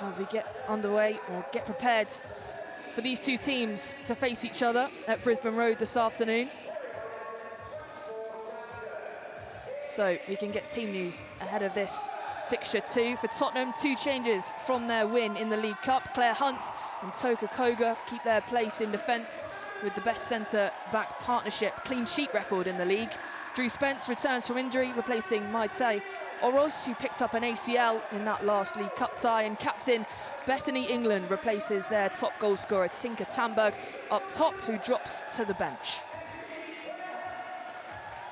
as we get underway or get prepared for these two teams to face each other at Brisbane Road this afternoon. So we can get team news ahead of this fixture too. For Tottenham, 2 changes from their win in the League Cup. Claire Hunt and Toka Koga keep their place in defence with the best centre-back partnership clean sheet record in the league. Drew Spence returns from injury, replacing Maite Oroz, who picked up an ACL in that last League Cup tie, and captain Bethany England replaces their top goal scorer Tinka Tamberg up top, who drops to the bench.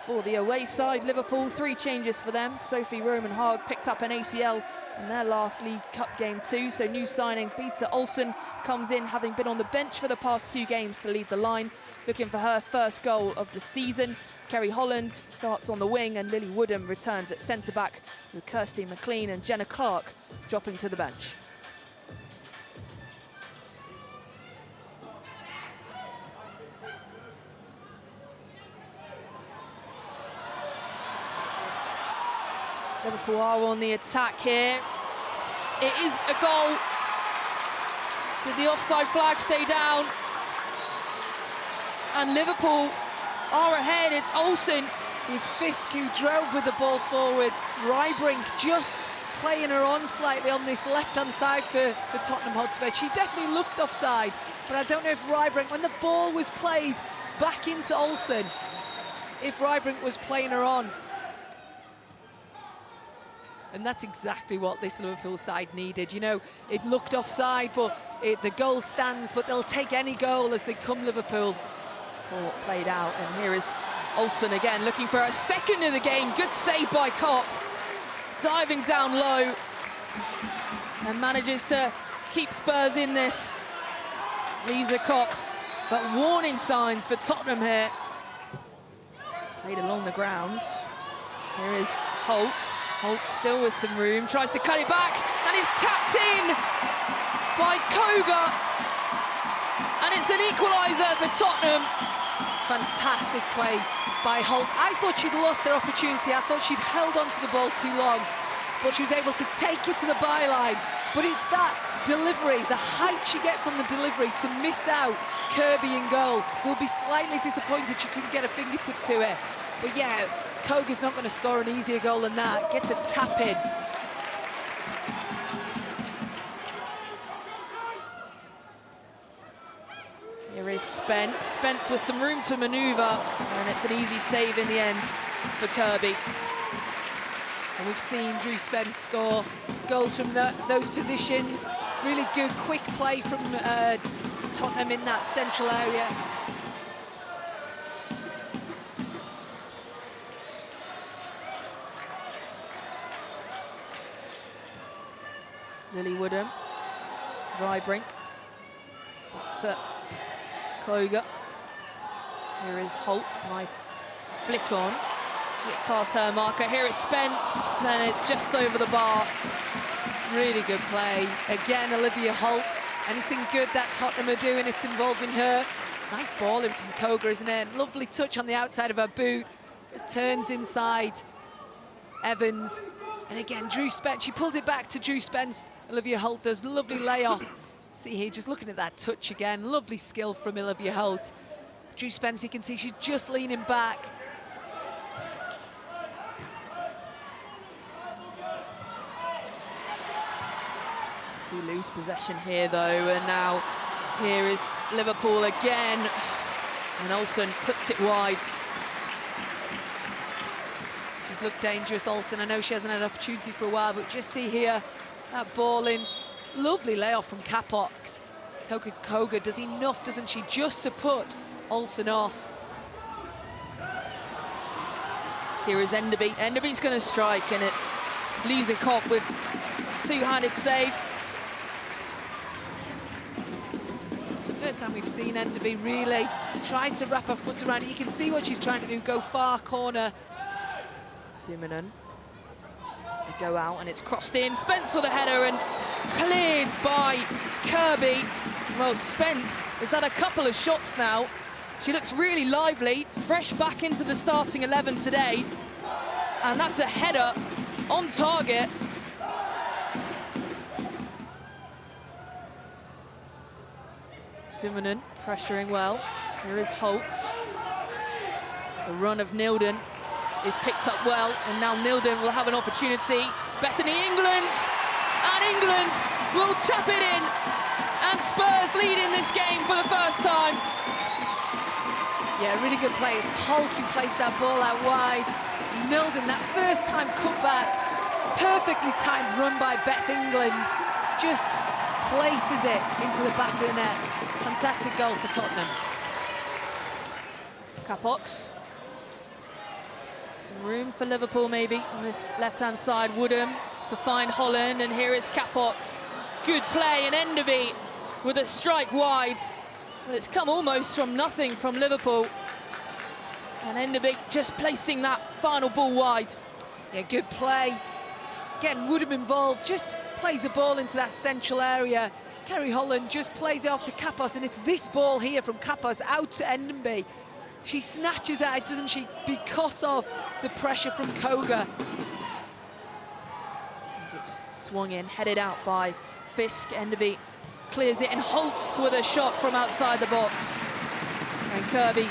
For the away side, Liverpool, 3 changes for them. Sophie Roman-Haag picked up an ACL in their last League Cup game too, so new signing Peter Olsen comes in, having been on the bench for the past 2 games to lead the line, looking for her first goal of the season. Kerry Holland starts on the wing, and Lily Woodham returns at centre-back, with Kirsty McLean and Jenna Clark dropping to the bench. Liverpool are on the attack here. It is a goal. Did the offside flag stay down? And Liverpool are ahead. It's Olsen. It was Fisk who drove with the ball forward. Rybrink just playing her on slightly on this left-hand side for Tottenham Hotspur. She definitely looked offside, but I don't know if Rybrink, when the ball was played back into Olsen, if Rybrink was playing her on. And that's exactly what this Liverpool side needed. You know, it looked offside, but the goal stands, but they'll take any goal as they come Liverpool. Ball played out, and here is Olsen again, looking for a second of the game. Good save by Kopp, diving down low, and manages to keep Spurs in this. Lisa Kopp, but warning signs for Tottenham here. Played along the grounds. Here is Holtz. Holtz still with some room, tries to cut it back, and it's tapped in by Koga. And it's an equaliser for Tottenham. Fantastic play by Holt. I thought she'd lost her opportunity. I thought she'd held onto the ball too long, but she was able to take it to the byline. But it's that delivery, the height she gets on the delivery to miss out Kirby in goal. Will be slightly disappointed she couldn't get a fingertip to it. But yeah, Koga's not going to score an easier goal than that. Gets a tap in. Here is Spence. Spence with some room to manoeuvre, and it's an easy save in the end for Kirby. And we've seen Drew Spence score goals from those positions. Really good, quick play from Tottenham in that central area. Lily Woodham, Rybrink, back to Koga. Here is Holtz, nice flick on. Gets past her marker. Here it's Spence, and it's just over the bar. Really good play. Again, Olivia Holt. Anything good that Tottenham are doing, it's involving her. Nice ball in from Koga, isn't it? Lovely touch on the outside of her boot. Just turns inside. Evans. And again, Drew Spence, she pulls it back to Drew Spence. Olivia Holt does lovely layoff. See here, just looking at that touch again. Lovely skill from Olivia Holt. Drew Spence, you can see she's just leaning back. Too loose possession here though, and now here is Liverpool again. And Olsen puts it wide. She's looked dangerous, Olsen. I know she hasn't had an opportunity for a while, but just see here, that ball in. Lovely layoff from Capox. Toka Koga does enough, doesn't she, just to put Olsen off. Here is Enderby. Enderby's going to strike, and it's Lisa Kopp with two-handed save. It's the first time we've seen Enderby really. Tries to wrap her foot around it. You can see what she's trying to do, go far corner. Simonen. They go out, and it's crossed in. Spence with a header, and cleared by Kirby. Well, Spence has had a couple of shots now. She looks really lively, fresh back into the starting 11 today. And that's a header on target. Simonen pressuring well. Here is Holt. The run of Nilden is picked up well, and now Nilden will have an opportunity. Bethany, England, and England will tap it in, and Spurs lead in this game for the first time. Yeah, really good play. It's Holt who placed that ball out wide. Nilden, that first time cutback, perfectly timed run by Beth England, just places it into the back of the net. Fantastic goal for Tottenham. Capox. Some room for Liverpool maybe on this left-hand side. Woodham to find Holland, and here is Capox. Good play, and Enderby with a strike wide. But it's come almost from nothing from Liverpool. And Enderby just placing that final ball wide. Yeah, good play. Getting Woodham involved, just plays a ball into that central area. Kerry Holland just plays it off to Capos, and it's this ball here from Capos out to Enderby. She snatches at it, doesn't she, because of the pressure from Koga. As it's swung in, headed out by Fisk. Enderby clears it, and Holtz with a shot from outside the box. And Kirby,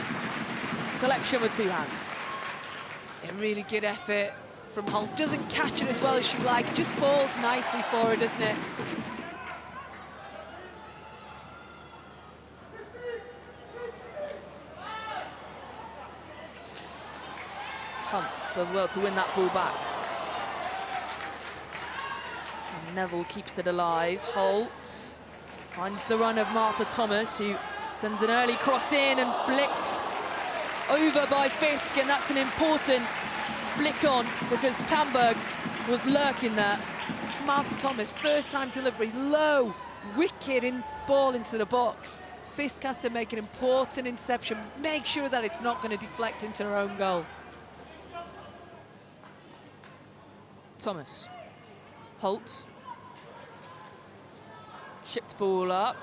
collection with two hands. A really good effort from Holt. Doesn't catch it as well as she'd like. It just falls nicely for her, doesn't it? Hunt does well to win that ball back. And Neville keeps it alive. Holt finds the run of Martha Thomas, who sends an early cross in and flicked over by Fisk, and that's an important flick on because Tamberg was lurking there. Martha Thomas, first time delivery, low, wicked in ball into the box. Fisk has to make an important interception, make sure that it's not going to deflect into her own goal. Thomas. Holt. Shipped ball up.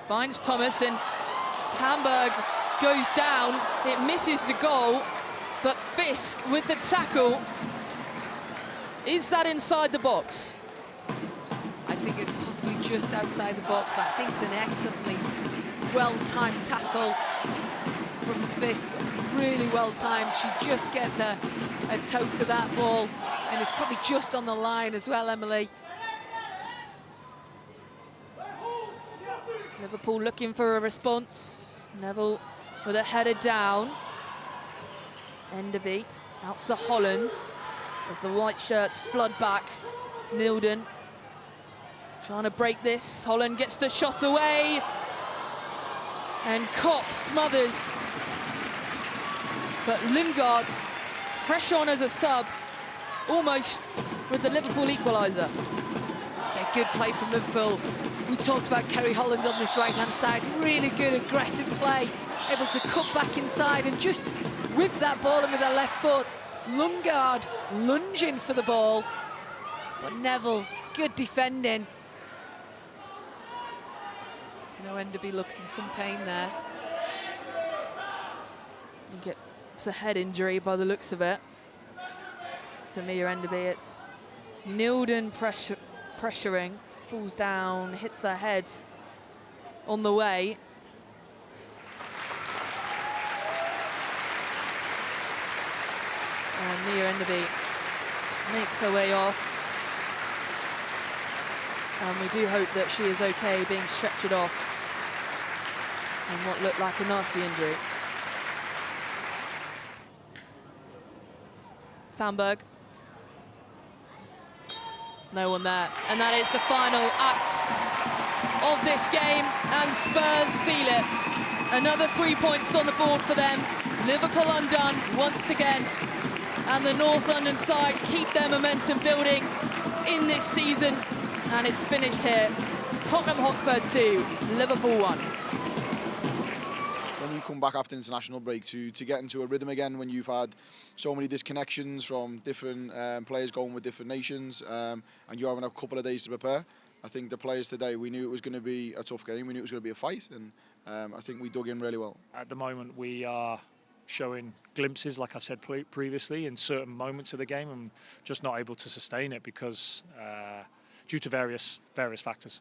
Finds Thomas, and Tamberg goes down. It misses the goal, but Fisk with the tackle. Is that inside the box? I think it's possibly just outside the box, but I think it's an excellently well-timed tackle from Fisk. Really well-timed. She just gets a toe to that ball, and it's probably just on the line as well, Emily. Liverpool looking for a response. Neville with a header down. Enderby out to Holland as the white shirts flood back. Nilden trying to break this. Holland gets the shot away, and Kopp smothers. But Lundgaard fresh on as a sub, almost with the Liverpool equaliser. Yeah, good play from Liverpool. We talked about Kerry Holland on this right-hand side. Really good, aggressive play. Able to cut back inside and just whip that ball in with her left foot. Lundgaard lunging for the ball. But Neville, good defending. You know, Enderby looks in some pain there. I think it's a head injury by the looks of it. To Mia Enderby, it's Nilden pressuring, falls down, hits her head on the way. And Mia Enderby makes her way off. And we do hope that she is okay being stretchered off and what looked like a nasty injury. Sandberg. No one there. And that is the final act of this game, and Spurs seal it. Another 3 points on the board for them. Liverpool undone once again, and the North London side keep their momentum building in this season, and it's finished here. Tottenham Hotspur 2, Liverpool 1. When you come back after international break to get into a rhythm again, when you've had so many disconnections from different players going with different nations, and you're having a couple of days to prepare, I think the players today, we knew it was going to be a tough game, we knew it was going to be a fight, and I think we dug in really well. At the moment we are showing glimpses, like I've said previously, in certain moments of the game, and just not able to sustain it because due to various factors.